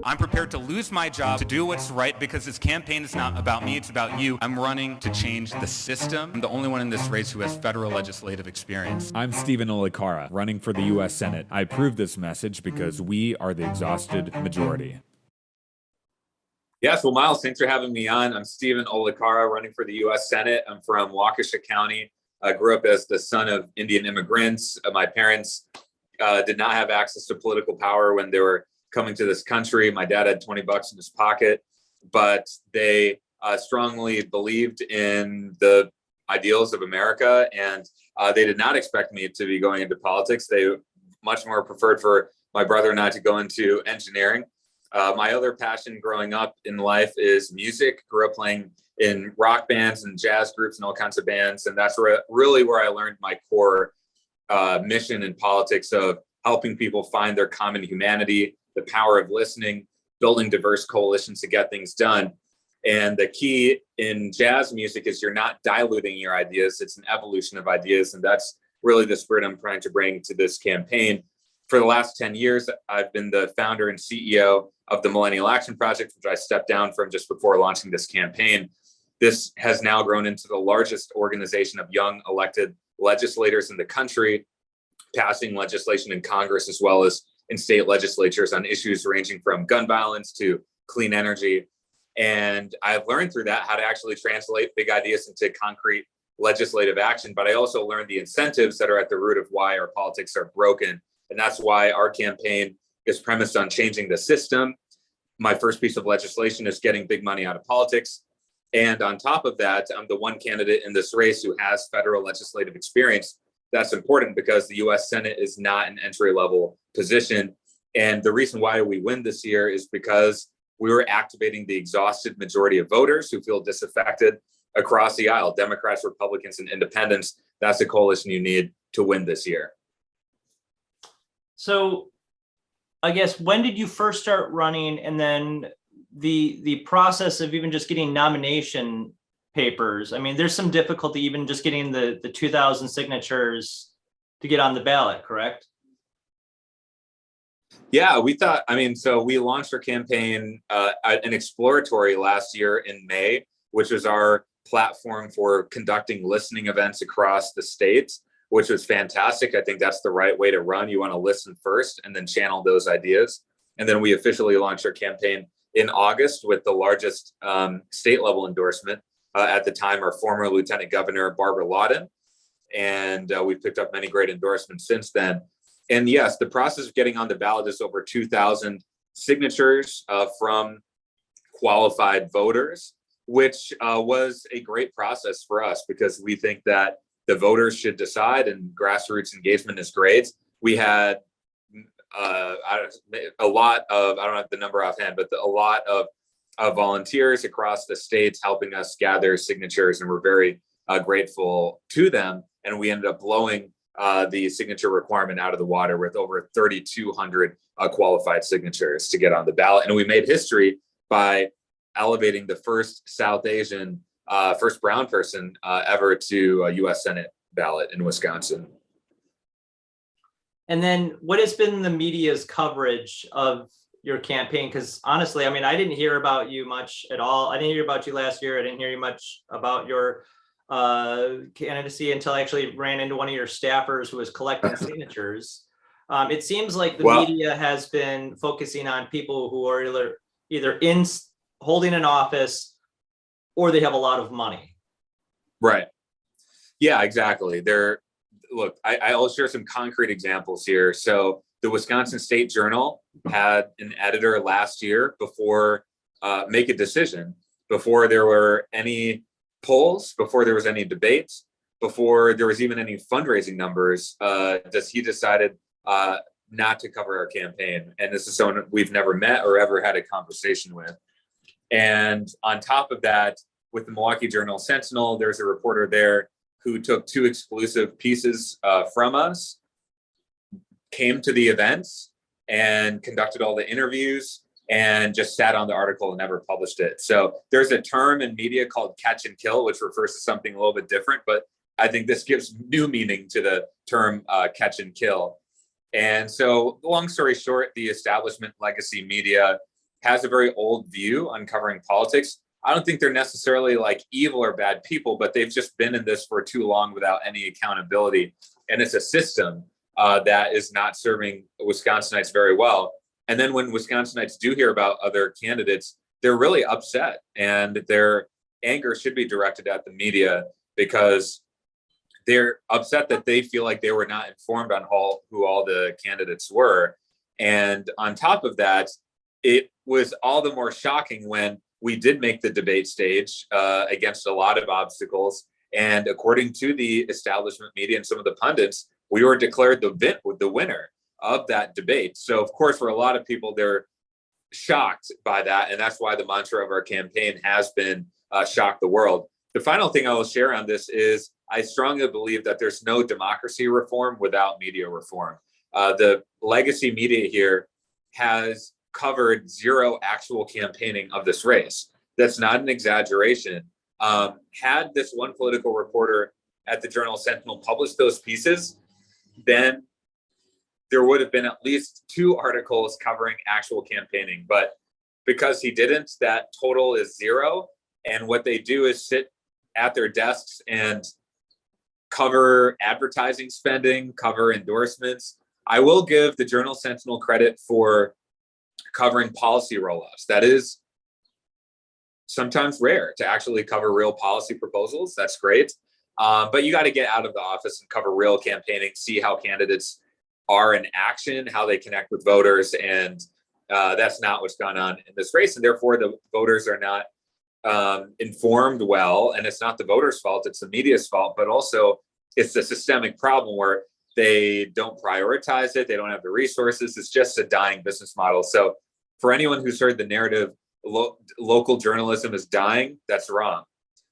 I'm prepared to lose my job to do what's right because this campaign is not about me, it's about you. I'm running to change the system. I'm the only one in this race who has federal legislative experience. I'm Stephen Olikara, running for the U.S. Senate. I approve this message because we are the exhausted majority. Yes, well, Miles, thanks for having me on. I'm Stephen Olikara, running for the U.S. Senate. I'm from Waukesha County. I grew up as the son of Indian immigrants. My parents did not have access to political power when they were coming to this country. My dad had 20 bucks in his pocket, but they strongly believed in the ideals of America, and they did not expect me to be going into politics. They much more preferred for my brother and I to go into engineering. My other passion growing up in life is music. Grew up playing in rock bands and jazz groups and all kinds of bands, and that's really where I learned my core mission in politics of helping people find their common humanity, the power of listening, building diverse coalitions to get things done. And the key in jazz music is you're not diluting your ideas, it's an evolution of ideas. And that's really the spirit I'm trying to bring to this campaign. For the last 10 years, I've been the founder and CEO of the Millennial Action Project, which I stepped down from just before launching this campaign. This has now grown into the largest organization of young elected legislators in the country, passing legislation in Congress as well as in state legislatures on issues ranging from gun violence to clean energy. And I've learned through that how to actually translate big ideas into concrete legislative action. But I also learned the incentives that are at the root of why our politics are broken. And that's why our campaign is premised on changing the system. My first piece of legislation is getting big money out of politics. And on top of that, I'm the one candidate in this race who has federal legislative experience. That's important because the U.S. Senate is not an entry-level position. And the reason why we win this year is because we were activating the exhausted majority of voters who feel disaffected across the aisle, Democrats, Republicans, and independents. That's the coalition you need to win this year. So I guess, when did you first start running, and then the process of even just getting nomination papers? I mean, there's some difficulty even just getting the 2,000 signatures to get on the ballot, correct? Yeah, so we launched our campaign, an exploratory last year in May, which was our platform for conducting listening events across the states, which was fantastic. I think that's the right way to run. You want to listen first and then channel those ideas. And then we officially launched our campaign in August with the largest state level endorsement. At the time, our former Lieutenant Governor, Barbara Lawton. And we've picked up many great endorsements since then. And yes, the process of getting on the ballot is over 2,000 signatures from qualified voters, which was a great process for us because we think that the voters should decide, and grassroots engagement is great. We had a lot of, I don't have the number offhand, but a lot of volunteers across the states helping us gather signatures, and we're very grateful to them. And we ended up blowing the signature requirement out of the water with over 3,200 qualified signatures to get on the ballot. And we made history by elevating the first South Asian, first brown person ever to a U.S. Senate ballot in Wisconsin. And then what has been the media's coverage of your campaign? Because honestly, I mean, I didn't hear about you much at all. I didn't hear about you last year. I didn't hear you much about your candidacy until I actually ran into one of your staffers who was collecting signatures. It seems like the media has been focusing on people who are either in holding an office or they have a lot of money. Right. Yeah, exactly. Look, I'll share some concrete examples here. So the Wisconsin State Journal had an editor last year before make a decision, before there were any polls, before there was any debates, before there was even any fundraising numbers. He decided not to cover our campaign. And this is someone we've never met or ever had a conversation with. And on top of that, with the Milwaukee Journal Sentinel, there's a reporter there who took 2 exclusive pieces from us, came to the events and conducted all the interviews and just sat on the article and never published it. So there's a term in media called catch and kill, which refers to something a little bit different, but I think this gives new meaning to the term catch and kill. And so long story short, the establishment legacy media has a very old view on covering politics. I don't think they're necessarily like evil or bad people, but they've just been in this for too long without any accountability. And it's a system that is not serving Wisconsinites very well. And then when Wisconsinites do hear about other candidates, they're really upset, and their anger should be directed at the media because they're upset that they feel like they were not informed on who all the candidates were. And on top of that, it was all the more shocking when we did make the debate stage against a lot of obstacles. And according to the establishment media and some of the pundits, we were declared the winner of that debate. So, of course, for a lot of people, they're shocked by that. And that's why the mantra of our campaign has been shock the world. The final thing I will share on this is I strongly believe that there's no democracy reform without media reform. The legacy media here has covered zero actual campaigning of this race. That's not an exaggeration. Had this one political reporter at the Journal Sentinel published those pieces, then there would have been at least 2 articles covering actual campaigning. But because he didn't, that total is 0. And what they do is sit at their desks and cover advertising spending, cover endorsements. I will give the Journal Sentinel credit for covering policy rollouts. That is sometimes rare to actually cover real policy proposals. That's great. But you got to get out of the office and cover real campaigning, see how candidates are in action, how they connect with voters. And that's not what's gone on in this race. And therefore, the voters are not informed well. And it's not the voters' fault, it's the media's fault. But also, it's a systemic problem where they don't prioritize it. They don't have the resources. It's just a dying business model. So for anyone who's heard the narrative, local journalism is dying, that's wrong.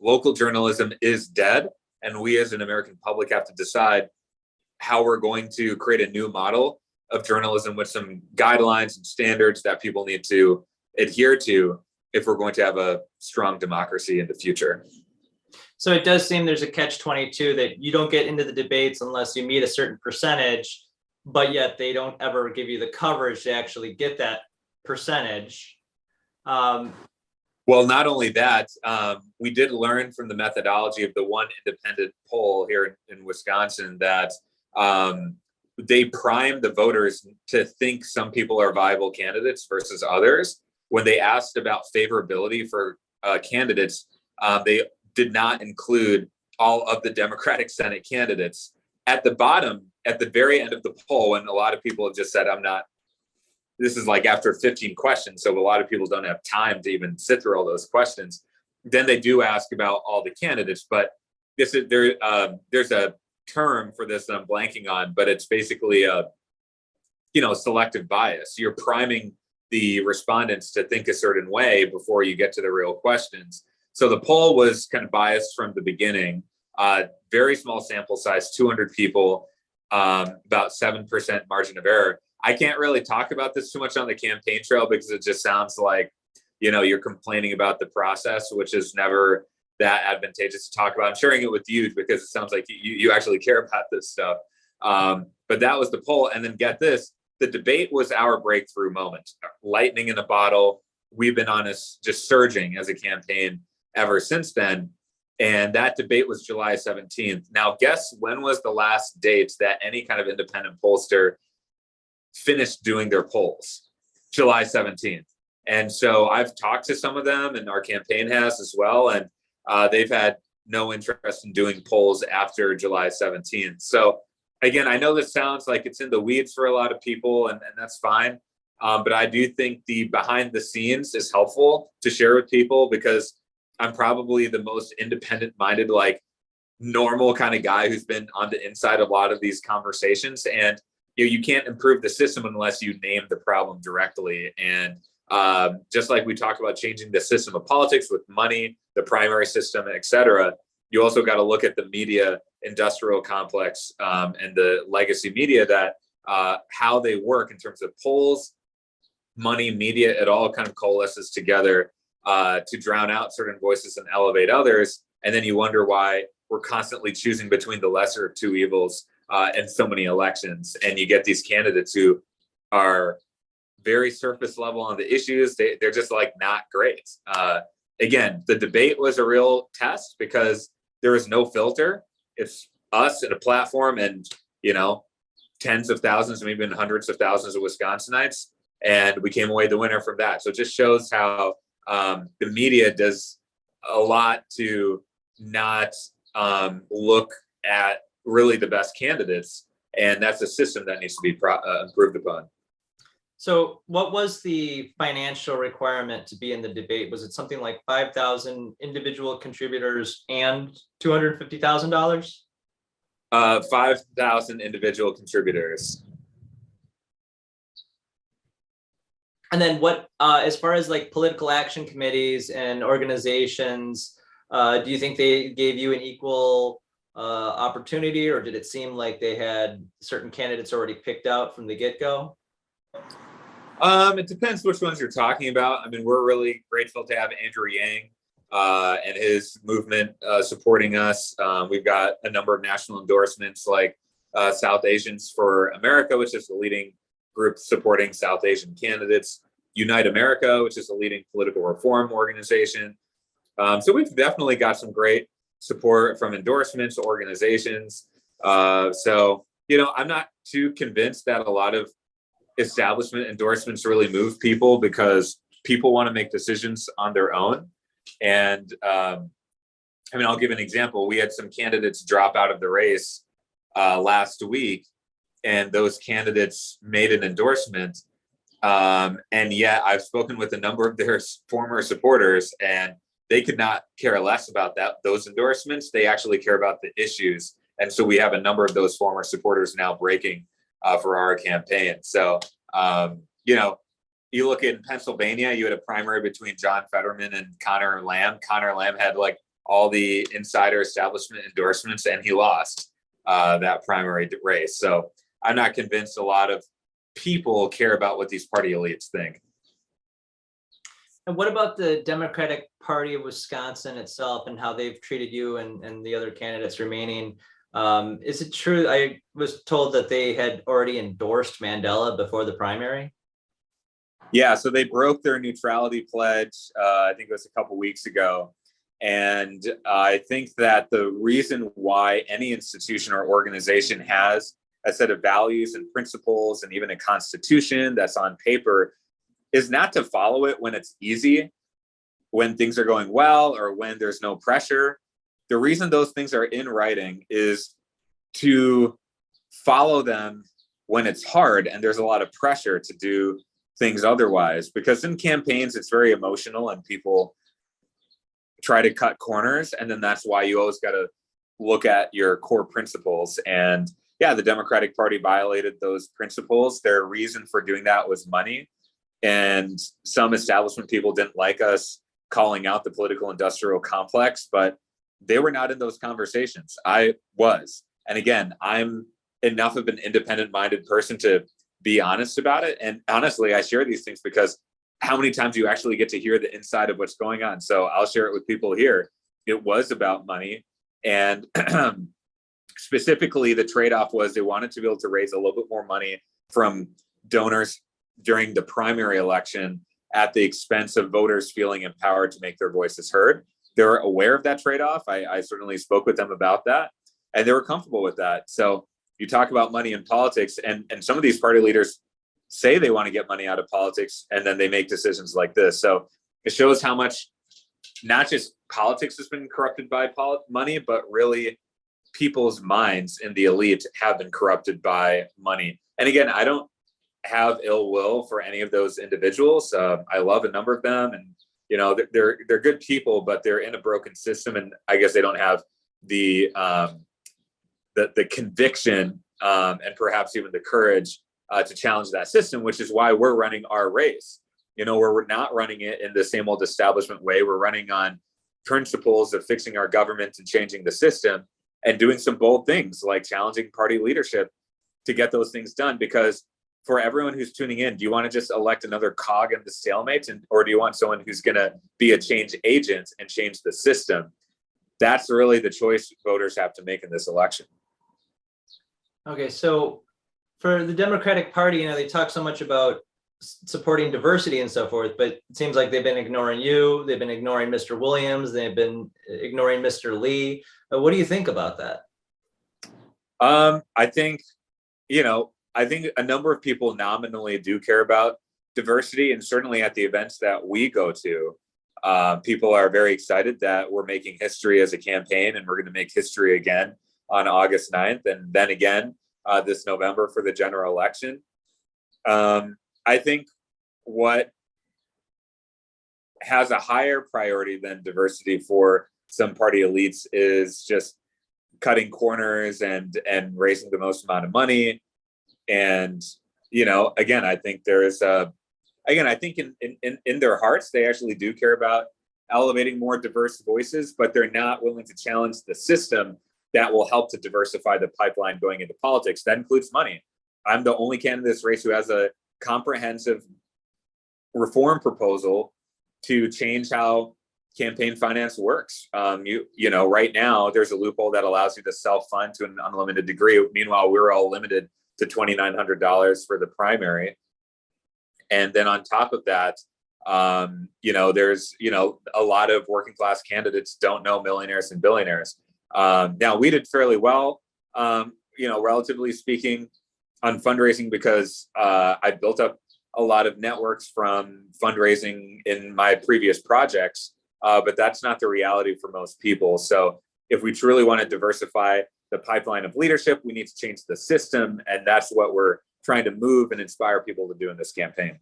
Local journalism is dead. And we as an American public have to decide how we're going to create a new model of journalism with some guidelines and standards that people need to adhere to if we're going to have a strong democracy in the future. So it does seem there's a catch-22 that you don't get into the debates unless you meet a certain percentage, but yet they don't ever give you the coverage to actually get that percentage. Well, not only that, we did learn from the methodology of the one independent poll here in Wisconsin that they prime the voters to think some people are viable candidates versus others. When they asked about favorability for candidates, they did not include all of the Democratic Senate candidates. At the bottom, at the very end of the poll, when a lot of people have just said, this is like after 15 questions, so a lot of people don't have time to even sit through all those questions. Then they do ask about all the candidates, but there's a term for this that I'm blanking on, but it's basically a selective bias. You're priming the respondents to think a certain way before you get to the real questions. So the poll was kind of biased from the beginning. Very small sample size, 200 people, about 7% margin of error. I can't really talk about this too much on the campaign trail because it just sounds like, you're complaining about the process, which is never that advantageous to talk about. I'm sharing it with you because it sounds like you actually care about this stuff. But that was the poll. And then get this, the debate was our breakthrough moment. Lightning in a bottle. We've been on just surging as a campaign ever since then. And that debate was July 17th. Now, guess when was the last date that any kind of independent pollster finished doing their polls? July 17th. And so I've talked to some of them, and our campaign has as well. And they've had no interest in doing polls after July 17th. So again, I know this sounds like it's in the weeds for a lot of people, and that's fine. But I do think the behind the scenes is helpful to share with people because I'm probably the most independent minded, like normal kind of guy who's been on the inside of a lot of these conversations. And you can't improve the system unless you name the problem directly. And just like we talked about changing the system of politics with money, the primary system, et cetera, you also got to look at the media industrial complex and the legacy media that how they work in terms of polls, money, media, it all kind of coalesces together to drown out certain voices and elevate others. And then you wonder why we're constantly choosing between the lesser of two evils in so many elections. And you get these candidates who are very surface level on the issues. They're just like not great. Again, the debate was a real test because there is no filter. It's us and a platform and, tens of thousands, maybe even hundreds of thousands of Wisconsinites. And we came away the winner from that. So it just shows how the media does a lot to not look at really the best candidates. And that's a system that needs to be improved upon. So what was the financial requirement to be in the debate? Was it something like 5,000 individual contributors and $250,000? 5,000 individual contributors. And then what, as far as like political action committees and organizations, do you think they gave you an equal opportunity, or did it seem like they had certain candidates already picked out from the get-go? It depends which ones you're talking about. I mean, we're really grateful to have Andrew Yang and his movement supporting us. We've got a number of national endorsements like South Asians for America, which is the leading group supporting South Asian candidates, Unite America, which is a leading political reform organization. So we've definitely got some great support from endorsements, organizations. So, I'm not too convinced that a lot of establishment endorsements really move people because people want to make decisions on their own. And I'll give an example. We had some candidates drop out of the race last week, and those candidates made an endorsement. And yet I've spoken with a number of their former supporters, and they could not care less about those endorsements. They actually care about the issues. And so we have a number of those former supporters now breaking for our campaign. So, you look in Pennsylvania, you had a primary between John Fetterman and Connor Lamb. Connor Lamb had like all the insider establishment endorsements, and he lost that primary race. So I'm not convinced a lot of people care about what these party elites think. And what about the Democratic Party of Wisconsin itself and how they've treated you and the other candidates remaining? Is it true? I was told that they had already endorsed Mandela before the primary. Yeah, so they broke their neutrality pledge, I think it was a couple weeks ago. And I think that the reason why any institution or organization has a set of values and principles and even a constitution that's on paper is not to follow it when it's easy, when things are going well, or when there's no pressure. The reason those things are in writing is to follow them when it's hard and there's a lot of pressure to do things otherwise. Because in campaigns, it's very emotional and people try to cut corners. And then that's why you always got to look at your core principles. And yeah, the Democratic Party violated those principles. Their reason for doing that was money. And some establishment people didn't like us calling out the political industrial complex, but they were not in those conversations. I was. And again, I'm enough of an independent minded person to be honest about it. And honestly, I share these things because how many times do you actually get to hear the inside of what's going on? So I'll share it with people here. It was about money. And specifically, the trade-off was they wanted to be able to raise a little bit more money from donors during the primary election at the expense of voters feeling empowered to make their voices heard. They're aware of that trade-off. I certainly spoke with them about that, and they were comfortable with that. So you talk about money in politics, and some of these party leaders say they want to get money out of politics, and then they make decisions like this. So it shows how much not just politics has been corrupted by money, but really people's minds in the elite have been corrupted by money. And again, I don't have ill will for any of those individuals. I love a number of them, and they're good people, but they're in a broken system, and I guess they don't have the conviction and perhaps even the courage to challenge that system, which is why we're running our race. We're not running it in the same old establishment way. We're running on principles of fixing our government and changing the system and doing some bold things like challenging party leadership to get those things done. Because for everyone who's tuning in, do you want to just elect another cog in the stalemate, or do you want someone who's going to be a change agent and change the system? That's really the choice voters have to make in this election. Okay, so for the Democratic Party, they talk so much about supporting diversity and so forth, but it seems like they've been ignoring you. They've been ignoring Mr. Williams. They've been ignoring Mr. Lee. What do you think about that? I think, I think a number of people nominally do care about diversity, and certainly at the events that we go to, people are very excited that we're making history as a campaign, and we're going to make history again on August 9th, and then again this November for the general election. I think what has a higher priority than diversity for some party elites is just cutting corners and raising the most amount of money. And, again, I think I think in their hearts, they actually do care about elevating more diverse voices, but they're not willing to challenge the system that will help to diversify the pipeline going into politics. That includes money. I'm the only candidate in this race who has a comprehensive reform proposal to change how campaign finance works. Right now there's a loophole that allows you to self-fund to an unlimited degree. Meanwhile, we're all limited to $2,900 for the primary. And then on top of that, there's, a lot of working class candidates don't know millionaires and billionaires. Now we did fairly well, relatively speaking, on fundraising because I built up a lot of networks from fundraising in my previous projects, but that's not the reality for most people. So if we truly want to diversify the pipeline of leadership, we need to change the system, and that's what we're trying to move and inspire people to do in this campaign.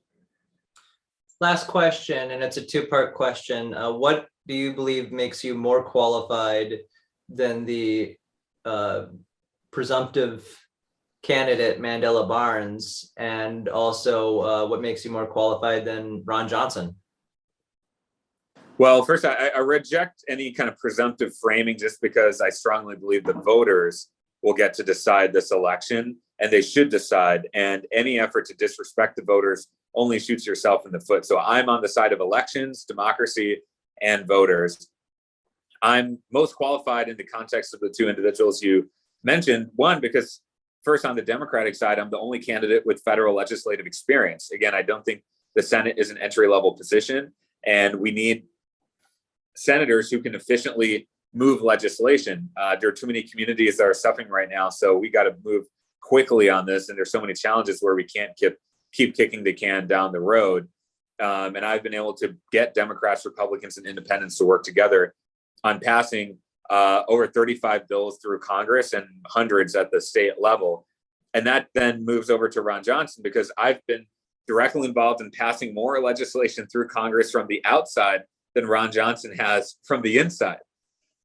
Last question, and it's a two-part question. What do you believe makes you more qualified than the presumptive candidate Mandela Barnes, and also what makes you more qualified than Ron Johnson? Well, first, I reject any kind of presumptive framing just because I strongly believe the voters will get to decide this election, and they should decide. And any effort to disrespect the voters only shoots yourself in the foot. So I'm on the side of elections, democracy, and voters. I'm most qualified in the context of the two individuals you mentioned. One, because first, on the Democratic side, I'm the only candidate with federal legislative experience. Again, I don't think the Senate is an entry-level position, and we need senators who can efficiently move legislation. There are too many communities that are suffering right now, so we got to move quickly on this, and there's so many challenges where we can't keep kicking the can down the road. And I've been able to get Democrats, Republicans, and independents to work together on passing over 35 bills through Congress and hundreds at the state level. And that then moves over to Ron Johnson, because I've been directly involved in passing more legislation through Congress from the outside than Ron Johnson has from the inside.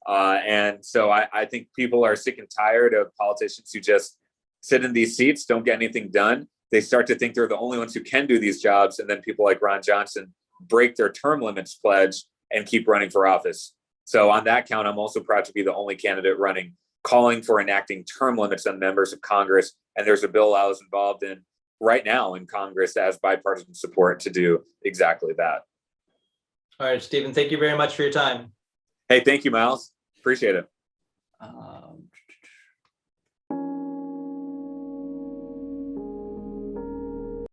And so I think people are sick and tired of politicians who just sit in these seats, don't get anything done. They start to think they're the only ones who can do these jobs. And then people like Ron Johnson break their term limits pledge and keep running for office. So on that count, I'm also proud to be the only candidate running, calling for enacting term limits on members of Congress. And there's a bill I was involved in right now in Congress that has bipartisan support to do exactly that. All right, Stephen, thank you very much for your time. Hey, thank you, Miles. Appreciate it.